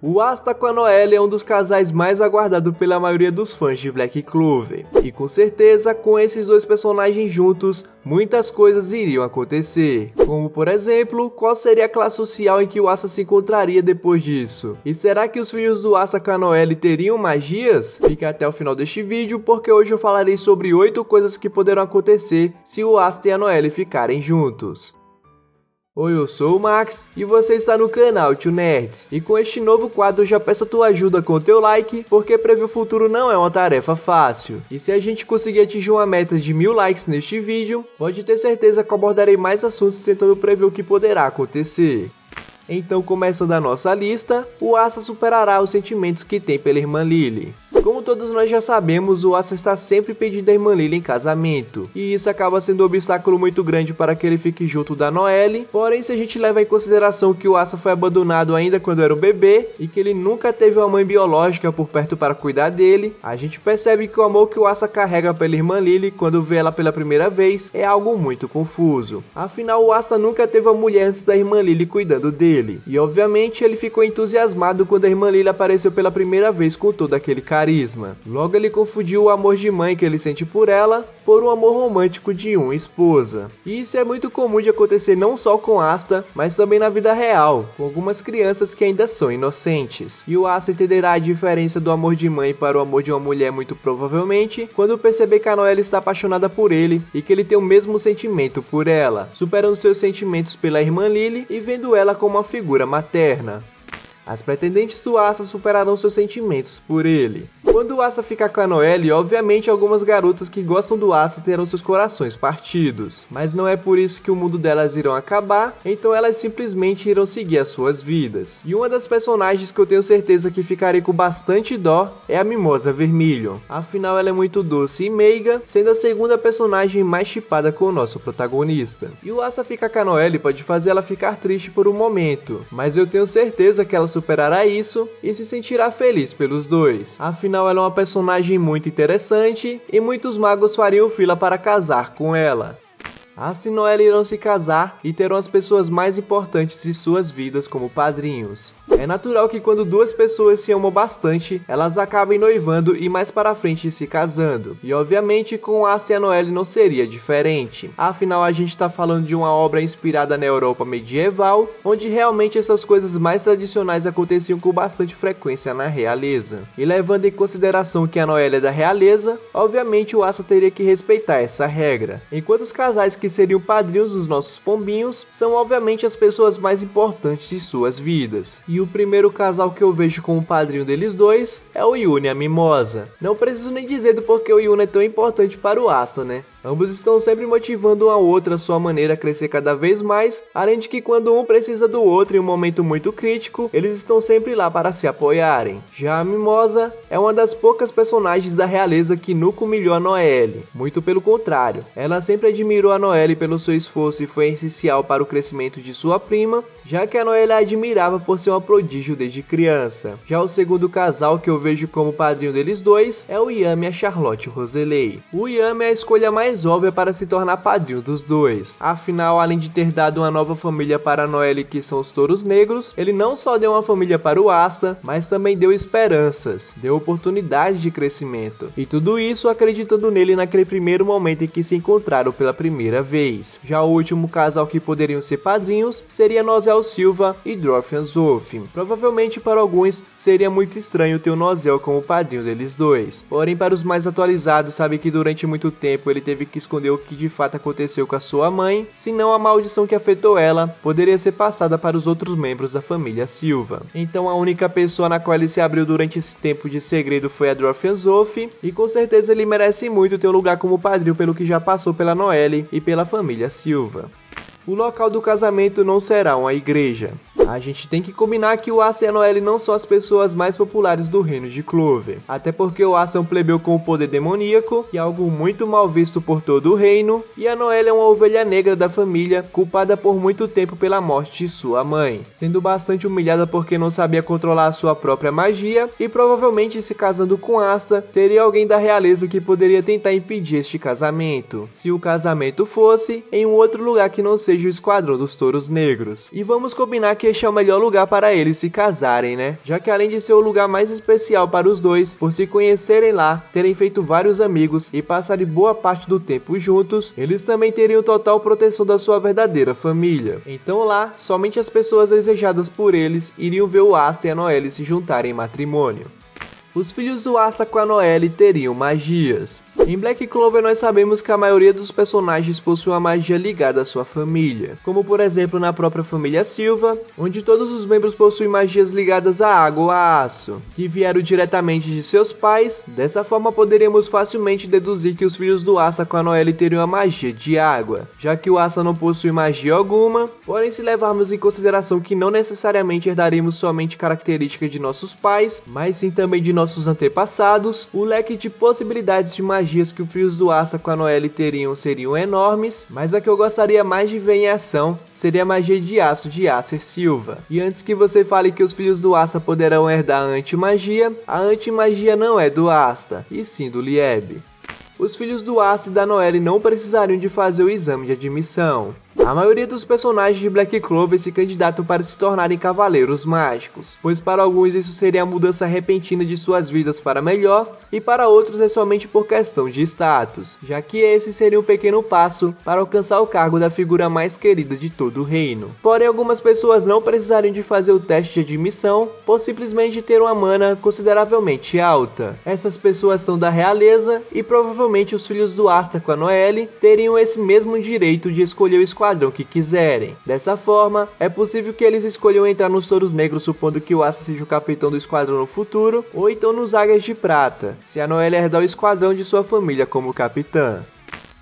O Asta com a Noelle é um dos casais mais aguardados pela maioria dos fãs de Black Clover. E com certeza, com esses dois personagens juntos, muitas coisas iriam acontecer. Como por exemplo, qual seria a classe social em que o Asta se encontraria depois disso? E será que os filhos do Asta com a Noelle teriam magias? Fique até o final deste vídeo, porque hoje eu falarei sobre 8 coisas que poderão acontecer se o Asta e a Noelle ficarem juntos. Oi, eu sou o Max e você está no canal Tio Nerds. E com este novo quadro eu já peço a tua ajuda com o teu like, porque prever o futuro não é uma tarefa fácil. E se a gente conseguir atingir uma meta de 1000 likes neste vídeo, pode ter certeza que eu abordarei mais assuntos tentando prever o que poderá acontecer. Então, começando a nossa lista, o Asta superará os sentimentos que tem pela irmã Lily. Como todos nós já sabemos, o Asta está sempre pedindo a irmã Lily em casamento, e isso acaba sendo um obstáculo muito grande para que ele fique junto da Noelle. Porém, se a gente leva em consideração que o Asta foi abandonado ainda quando era um bebê, e que ele nunca teve uma mãe biológica por perto para cuidar dele, a gente percebe que o amor que o Asta carrega pela irmã Lily quando vê ela pela primeira vez é algo muito confuso. Afinal, o Asta nunca teve uma mulher antes da irmã Lily cuidando dele, e obviamente ele ficou entusiasmado quando a irmã Lily apareceu pela primeira vez com todo aquele carisma. Logo ele confundiu o amor de mãe que ele sente por ela por um amor romântico de uma esposa. E isso é muito comum de acontecer não só com Asta, mas também na vida real, com algumas crianças que ainda são inocentes. E o Asta entenderá a diferença do amor de mãe para o amor de uma mulher muito provavelmente quando perceber que a Noelle está apaixonada por ele e que ele tem o mesmo sentimento por ela, superando seus sentimentos pela irmã Lily e vendo ela como uma figura materna. As pretendentes do Asta superarão seus sentimentos por ele. Quando o Asta ficar com a Noelle, obviamente algumas garotas que gostam do Asta terão seus corações partidos. Mas não é por isso que o mundo delas irão acabar, então elas simplesmente irão seguir as suas vidas. E uma das personagens que eu tenho certeza que ficarei com bastante dó é a Mimosa Vermilion. Afinal ela é muito doce e meiga, sendo a segunda personagem mais shipada com o nosso protagonista. E o Asta ficar com a Noelle pode fazer ela ficar triste por um momento, mas eu tenho certeza que ela superará isso e se sentirá feliz pelos dois. Afinal, ela é uma personagem muito interessante e muitos magos fariam fila para casar com ela. Asta e Noelle irão se casar e terão as pessoas mais importantes de suas vidas como padrinhos. É natural que quando duas pessoas se amam bastante, elas acabem noivando e mais para frente se casando. E obviamente com Asta e a Noelle não seria diferente. Afinal a gente está falando de uma obra inspirada na Europa medieval, onde realmente essas coisas mais tradicionais aconteciam com bastante frequência na realeza. E levando em consideração que a Noelle é da realeza, obviamente o Asta teria que respeitar essa regra. Enquanto os casais que seriam padrinhos dos nossos pombinhos são obviamente as pessoas mais importantes de suas vidas. E o primeiro casal que eu vejo como padrinho deles dois é o Yuna e a Mimosa. Não preciso nem dizer do porquê o Yuna é tão importante para o Asta, né? Ambos estão sempre motivando um ao outro a sua maneira a crescer cada vez mais, além de que quando um precisa do outro em um momento muito crítico, eles estão sempre lá para se apoiarem. Já a Mimosa é uma das poucas personagens da realeza que nunca humilhou a Noelle, muito pelo contrário, ela sempre admirou a Noelle pelo seu esforço e foi essencial para o crescimento de sua prima, já que a Noelle a admirava por ser uma prodígio desde criança. Já o segundo casal que eu vejo como padrinho deles dois é o Yami e a Charlotte Roselei. O Yami é a escolha mais óbvia para se tornar padrinho dos dois. Afinal, além de ter dado uma nova família para a Noelle, que são os Touros Negros, ele não só deu uma família para o Asta, mas também deu esperanças, deu oportunidades de crescimento. E tudo isso acreditando nele naquele primeiro momento em que se encontraram pela primeira vez. Já o último casal que poderiam ser padrinhos seria Nozel Silva e Drophian Zoff. Provavelmente para alguns seria muito estranho ter o Nozel como padrinho deles dois. Porém, para os mais atualizados, sabe que durante muito tempo ele teve que esconder o que de fato aconteceu com a sua mãe, senão a maldição que afetou ela poderia ser passada para os outros membros da família Silva. Então a única pessoa na qual ele se abriu durante esse tempo de segredo foi a Drophian Zoff, e com certeza ele merece muito ter um lugar como padrinho pelo que já passou pela Noelle e pela família Silva. O local do casamento não será uma igreja. A gente tem que combinar que o Asta e a Noelle não são as pessoas mais populares do reino de Clover. Até porque o Asta é um plebeu com o poder demoníaco e algo muito mal visto por todo o reino, e a Noelle é uma ovelha negra da família, culpada por muito tempo pela morte de sua mãe, sendo bastante humilhada porque não sabia controlar a sua própria magia, e provavelmente se casando com Asta, teria alguém da realeza que poderia tentar impedir este casamento, se o casamento fosse em um outro lugar que não seja o Esquadrão dos Touros Negros. E vamos combinar que este é o melhor lugar para eles se casarem, né? Já que além de ser o lugar mais especial para os dois, por se conhecerem lá, terem feito vários amigos e passarem boa parte do tempo juntos, eles também teriam total proteção da sua verdadeira família. Então lá, somente as pessoas desejadas por eles iriam ver o Asta e a Noelle se juntarem em matrimônio. Os filhos do Asta com a Noelle teriam magias. Em Black Clover nós sabemos que a maioria dos personagens possui uma magia ligada à sua família, como por exemplo na própria família Silva, onde todos os membros possuem magias ligadas à água ou a aço, que vieram diretamente de seus pais. Dessa forma poderíamos facilmente deduzir que os filhos do Asta com a Noelle teriam a magia de água, já que o Asta não possui magia alguma. Porém, se levarmos em consideração que não necessariamente herdaremos somente características de nossos pais, mas sim também de nossos antepassados, o leque de possibilidades de magias que os filhos do Asta com a Noelle teriam seriam enormes, mas a que eu gostaria mais de ver em ação seria a magia de aço de Acer Silva. E antes que você fale que os filhos do Asta poderão herdar a antimagia, a antimagia não é do Asta, e sim do Lieb. Os filhos do Asta e da Noelle não precisariam de fazer o exame de admissão. A maioria dos personagens de Black Clover se candidatam para se tornarem cavaleiros mágicos, pois para alguns isso seria a mudança repentina de suas vidas para melhor, e para outros é somente por questão de status, já que esse seria um pequeno passo para alcançar o cargo da figura mais querida de todo o reino. Porém, algumas pessoas não precisariam de fazer o teste de admissão, por simplesmente ter uma mana consideravelmente alta. Essas pessoas são da realeza, e provavelmente os filhos do Asta com a Noelle teriam esse mesmo direito de escolher o esquadrão que quiserem. Dessa forma, é possível que eles escolham entrar nos Touros Negros supondo que o Asta seja o capitão do esquadrão no futuro, ou então nos Águias de Prata, se a Noelle herdar o esquadrão de sua família como capitã.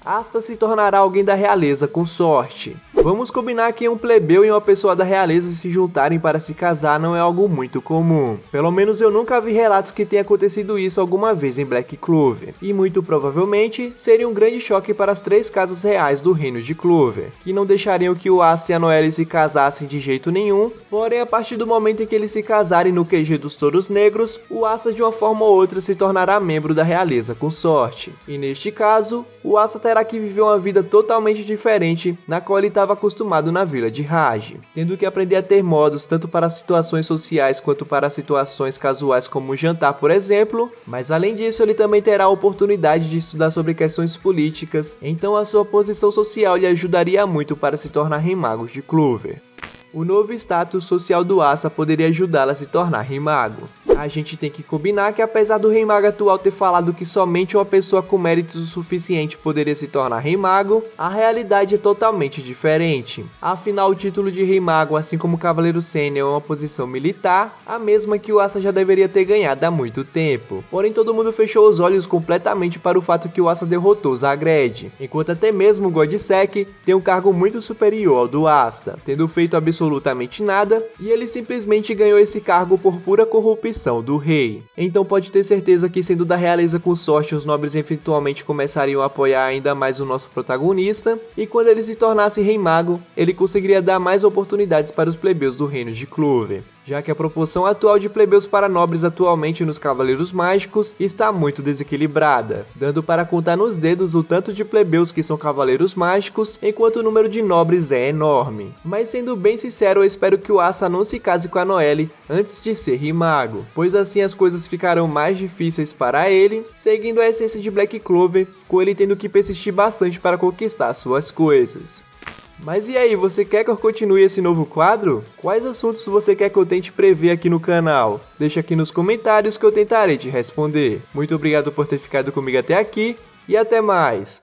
Asta se tornará alguém da realeza com sorte. Vamos combinar que um plebeu e uma pessoa da realeza se juntarem para se casar não é algo muito comum. Pelo menos eu nunca vi relatos que tenha acontecido isso alguma vez em Black Clover. E muito provavelmente seria um grande choque para as 3 casas reais do reino de Clover, que não deixariam que o Asta e a Noelle se casassem de jeito nenhum. Porém, a partir do momento em que eles se casarem no QG dos Touros Negros, o Asta de uma forma ou outra se tornará membro da realeza com sorte. E neste caso, o Asta terá que viver uma vida totalmente diferente na qual ele estava acostumado na vila de Raj, tendo que aprender a ter modos tanto para situações sociais quanto para situações casuais como jantar, por exemplo, mas além disso ele também terá a oportunidade de estudar sobre questões políticas, então a sua posição social lhe ajudaria muito para se tornar Rei Mago de Clover. O novo status social do Asta poderia ajudá-la a se tornar Rei Mago. A gente tem que combinar que apesar do Rei Mago atual ter falado que somente uma pessoa com méritos o suficiente poderia se tornar Rei Mago, a realidade é totalmente diferente. Afinal, o título de Rei Mago, assim como Cavaleiro Sênior, é uma posição militar, a mesma que o Asta já deveria ter ganhado há muito tempo. Porém, todo mundo fechou os olhos completamente para o fato que o Asta derrotou Zagred, enquanto até mesmo o Godsek tem um cargo muito superior ao do Asta, tendo feito absolutamente nada, e ele simplesmente ganhou esse cargo por pura corrupção do rei. Então pode ter certeza que, sendo da realeza com sorte, os nobres eventualmente começariam a apoiar ainda mais o nosso protagonista, e quando ele se tornasse Rei Mago, ele conseguiria dar mais oportunidades para os plebeus do reino de Clover, já que a proporção atual de plebeus para nobres atualmente nos Cavaleiros Mágicos está muito desequilibrada, dando para contar nos dedos o tanto de plebeus que são Cavaleiros Mágicos, enquanto o número de nobres é enorme. Mas sendo bem sincero, eu espero que o Asta não se case com a Noelle antes de ser Rei Mago, pois assim as coisas ficarão mais difíceis para ele, seguindo a essência de Black Clover, com ele tendo que persistir bastante para conquistar suas coisas. Mas e aí, você quer que eu continue esse novo quadro? Quais assuntos você quer que eu tente prever aqui no canal? Deixa aqui nos comentários que eu tentarei te responder. Muito obrigado por ter ficado comigo até aqui e até mais!